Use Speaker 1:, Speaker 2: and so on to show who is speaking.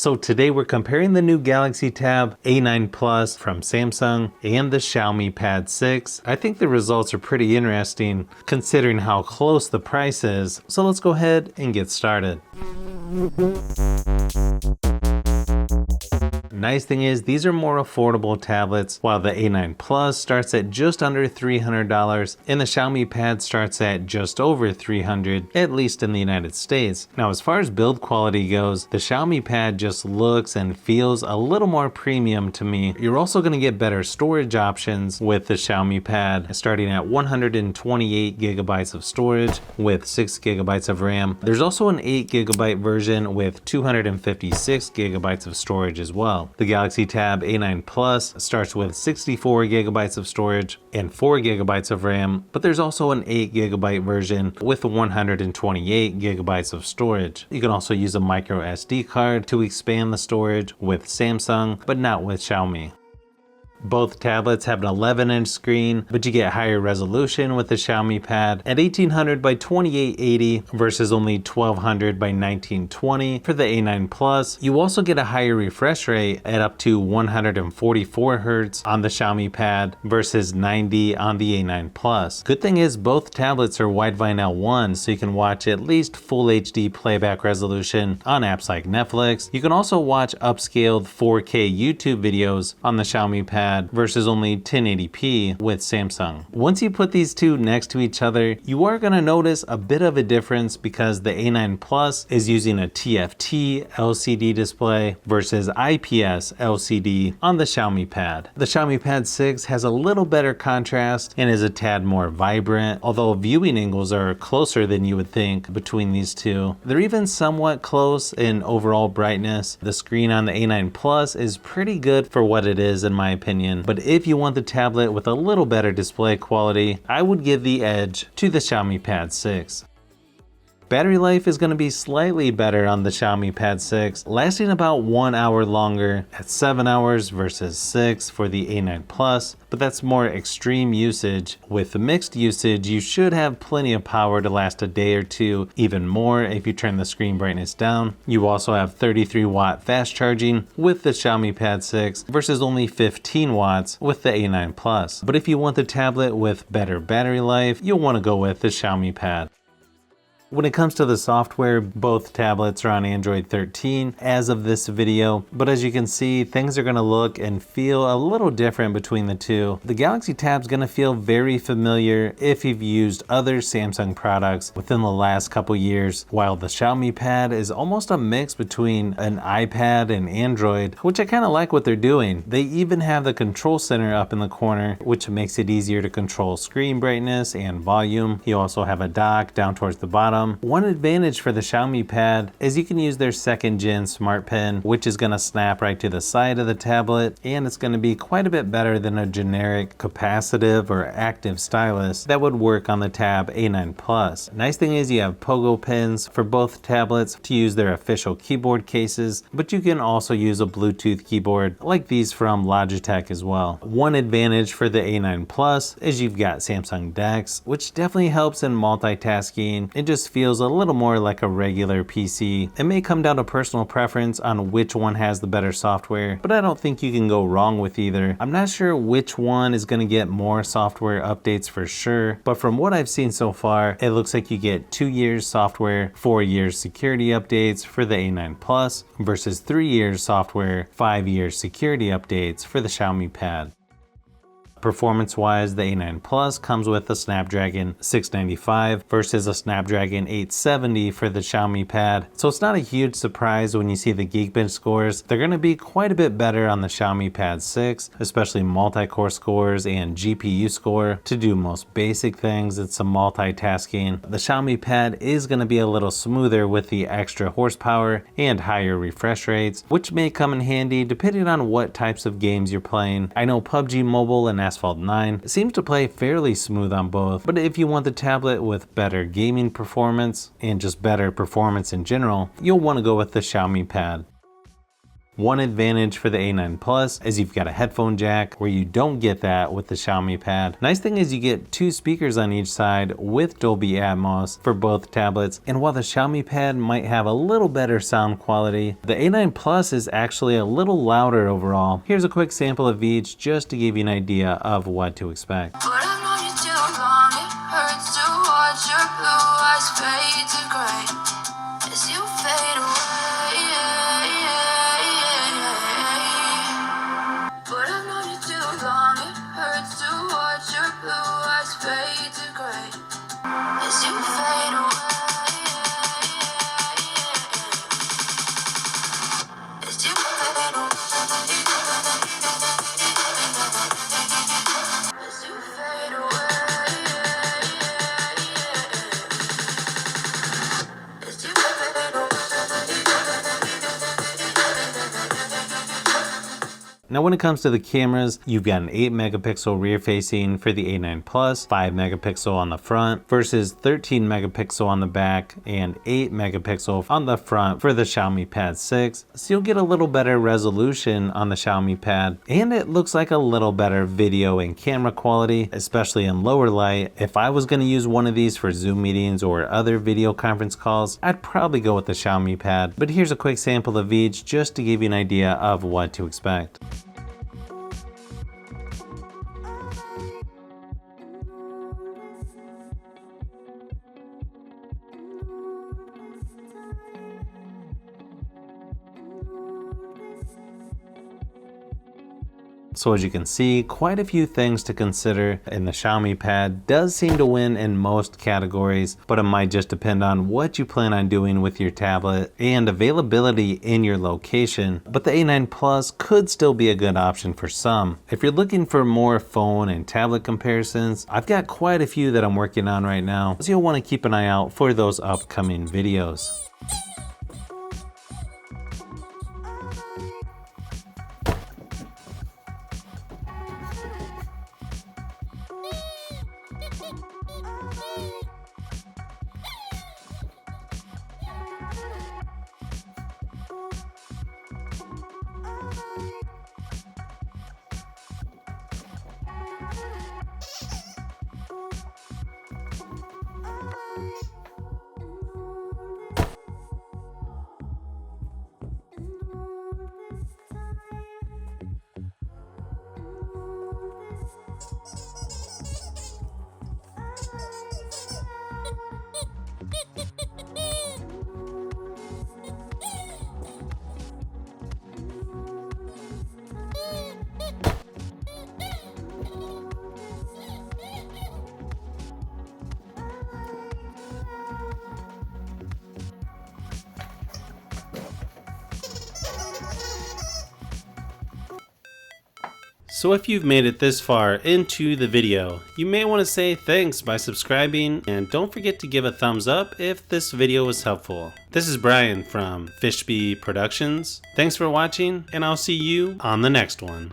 Speaker 1: So today we're comparing the new Galaxy Tab A9 Plus from Samsung and the Xiaomi Pad 6. I think the results are pretty interesting considering how close the price is. So let's go ahead and get started. Nice thing is these are more affordable tablets, while the A9 Plus starts at just under $300 and the Xiaomi Pad starts at just over $300, at least in the United States. Now as far as build quality goes, the Xiaomi Pad just looks and feels a little more premium to me. You're also going to get better storage options with the Xiaomi Pad, starting at 128 gigabytes of storage with 6 gigabytes of RAM. There's also an 8 gigabyte version with 256 gigabytes of storage as well. The Galaxy Tab A9 Plus starts with 64 gigabytes of storage and 4 gigabytes of RAM, but there's also an 8 gigabyte version with 128 gigabytes of storage. You can also use a micro SD card to expand the storage with Samsung, but not with Xiaomi. Both tablets have an 11-inch screen, but you get higher resolution with the Xiaomi Pad at 1800 by 2880 versus only 1200 by 1920 for the A9 Plus. You also get a higher refresh rate at up to 144 Hz on the Xiaomi Pad versus 90 on the A9 Plus. Good thing is both tablets are Widevine L1, so you can watch at least full HD playback resolution on apps like Netflix. You can also watch upscaled 4K YouTube videos on the Xiaomi Pad versus only 1080p with Samsung. Once you put these two next to each other, you are going to notice a bit of a difference because the A9 Plus is using a TFT LCD display versus IPS LCD on the Xiaomi Pad. The Xiaomi Pad 6 has a little better contrast and is a tad more vibrant, although viewing angles are closer than you would think between these two. They're even somewhat close in overall brightness. The screen on the A9 Plus is pretty good for what it is in my opinion. But if you want the tablet with a little better display quality, I would give the edge to the Xiaomi Pad 6. Battery life is going to be slightly better on the Xiaomi Pad 6, lasting about 1 hour longer at 7 hours versus 6 for the A9 Plus, but that's more extreme usage. With mixed usage, you should have plenty of power to last a day or two, even more if you turn the screen brightness down. You also have 33 watt fast charging with the Xiaomi Pad 6 versus only 15 watts with the A9 Plus. But if you want the tablet with better battery life, you'll want to go with the Xiaomi Pad. When it comes to the software, both tablets are on Android 13 as of this video, but as you can see, things are going to look and feel a little different between the two. The Galaxy Tab is going to feel very familiar if you've used other Samsung products within the last couple years, while the Xiaomi Pad is almost a mix between an iPad and Android, which I kind of like what they're doing. They even have the control center up in the corner, which makes it easier to control screen brightness and volume. You also have a dock down towards the bottom. One advantage for the Xiaomi Pad is you can use their 2nd gen Smart Pen, which is going to snap right to the side of the tablet, and it's going to be quite a bit better than a generic capacitive or active stylus that would work on the Tab A9 Plus. Nice thing is you have pogo pins for both tablets to use their official keyboard cases, but you can also use a Bluetooth keyboard like these from Logitech as well. One advantage for the A9 Plus is you've got Samsung DeX, which definitely helps in multitasking. It just feels a little more like a regular PC. It may come down to personal preference on which one has the better software, but I don't think you can go wrong with either. I'm not sure which one is going to get more software updates for sure, but from what I've seen so far, it looks like you get 2 years software, 4 years security updates for the A9 Plus versus 3 years software, 5 years security updates for the Xiaomi Pad. Performance-wise, the A9 Plus comes with a Snapdragon 695 versus a Snapdragon 870 for the Xiaomi Pad, so it's not a huge surprise when you see the Geekbench scores. They're going to be quite a bit better on the Xiaomi Pad 6, especially multi-core scores and GPU score. To do most basic things, it's some multitasking. The Xiaomi Pad is going to be a little smoother with the extra horsepower and higher refresh rates, which may come in handy depending on what types of games you're playing. I know PUBG Mobile and Asphalt 9 seems to play fairly smooth on both, but if you want the tablet with better gaming performance and just better performance in general, you'll want to go with the Xiaomi Pad. One advantage for the A9 Plus is you've got a headphone jack where you don't get that with the Xiaomi Pad. Nice thing is you get 2 speakers on each side with Dolby Atmos for both tablets, and while the Xiaomi Pad might have a little better sound quality, the A9 Plus is actually a little louder overall. Here's a quick sample of each just to give you an idea of what to expect.
Speaker 2: But I've known you too long, it hurts to watch your blue eyes fade to gray as you fade away. But I've known you too long, it hurts to watch your blue eyes fade to gray as you fade away. As you fade away. As you fade away. As you fade away.
Speaker 1: Now when it comes to the cameras, you've got an 8 megapixel rear facing for the A9 Plus, 5 megapixel on the front versus 13 megapixel on the back and 8 megapixel on the front for the Xiaomi Pad 6. So you'll get a little better resolution on the Xiaomi Pad, and it looks like a little better video and camera quality, especially in lower light. If I was going to use one of these for Zoom meetings or other video conference calls, I'd probably go with the Xiaomi Pad. But here's a quick sample of each just to give you an idea of what to expect. So as you can see, quite a few things to consider, and the Xiaomi Pad does seem to win in most categories, but it might just depend on what you plan on doing with your tablet and availability in your location. But the A9 Plus could still be a good option for some. If you're looking for more phone and tablet comparisons, I've got quite a few that I'm working on right now, so you'll want to keep an eye out for those upcoming videos. So if you've made it this far into the video, you may want to say thanks by subscribing, and don't forget to give a thumbs up if this video was helpful. This is Brian from Fishbee Productions. Thanks for watching, and I'll see you on the next one.